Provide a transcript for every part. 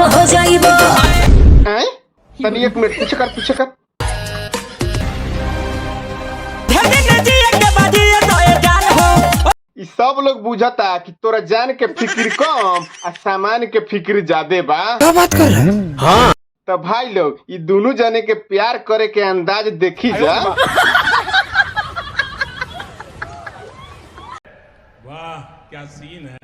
हो जाइबो। तनी एक मिनट पीछे कर। ई सब लोग बुझता कि तोरा जान के फिक्र कम आ सामान के फिक्र ज्यादा बा। क्या बात कर रहे हैं? हाँ तो भाई लोग ये दोनों जने के प्यार करे के अंदाज देखी जा। वाह क्या सीन है।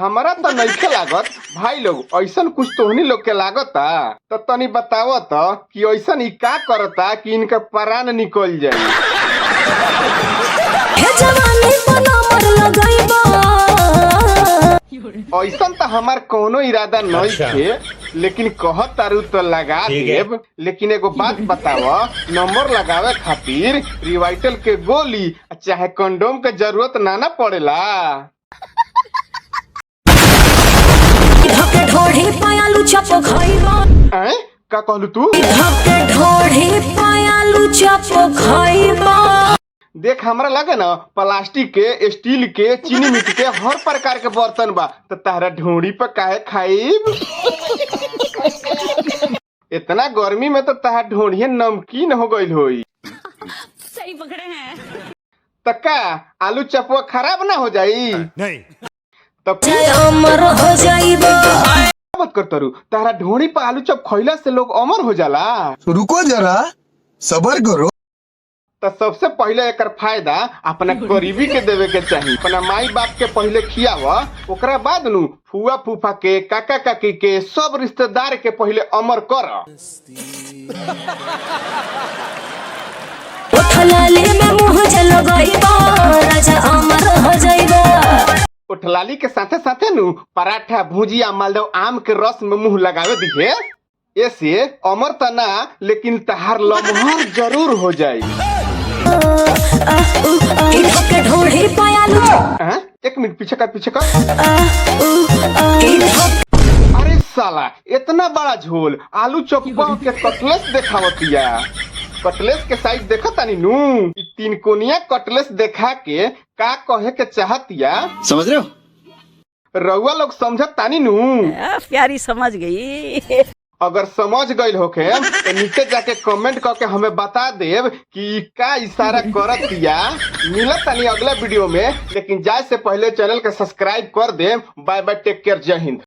हमारा तो नहीं लागत भाई लोग ऐसन कुछ तोहनी लोग के लागता तो तनी बताओ तो कि ऐसन ही का करता कि इनका प्राण निकल जाए। ऐसन तो हमार कोनो इरादा नहीं थे, लेकिन कहत तारू तो लगा देब। लेकिन एगो बात बताओ, नंबर लगावे खातिर रिवाइटल के गोली चाहे कंडोम के जरूरत ना पड़ेला। का कहलू तू? देख हमरा लगे ना प्लास्टिक के, स्टील के, चीनी मिट्टी के हर प्रकार के बर्तन बा, तो तारा ढोड़ी पर काहे खाइब? इतना गर्मी में तो तारा ढोड़िए नमकीन हो गई होई। सही पकड़े हैं। तक्का आलू चपुआ खराब ना हो जाई? नहीं तब अमर हो जाइबो। मत कर तारू, तारा ढोड़ी पर आलू चप खइला से लोग अमर हो जाला। रुको जरा सबर करो। तो सबसे पहले एकर फायदा अपना करीबी के देवे के चाहिए। अपना माई बाप के पहले खियावा, ओकरा बाद नु फुआ फूफा के, काका काकी के, सब रिश्तेदार के पहले अमर कर। उठलाली के साथे साथे नु पराठा, भुजिया, मालदह आम के रस में मुंह लगावे दिहे। ऐसे अमर तना लेकिन तहार लम्हर जरूर हो जाई। एक मिनट पीछे कर। अरे साला इतना बड़ा झोल आलू चौपा के कटलेस देखावतिया। कटलेस के साइज देखा तानी नू, तीन कोनिया कटलेस देखा के का कहे के चाहतिया समझ रहे हो? रउआ लोग समझत तानी नू? प्यारी समझ गई। अगर समझ गई होके तो नीचे जाके कमेंट करके हमें बता देव कि का इशारा करत दिया। मिलत तानी अगला वीडियो में, लेकिन जाए से पहले चैनल के सब्सक्राइब कर दे। बाय बाय, टेक केयर, जय हिंद।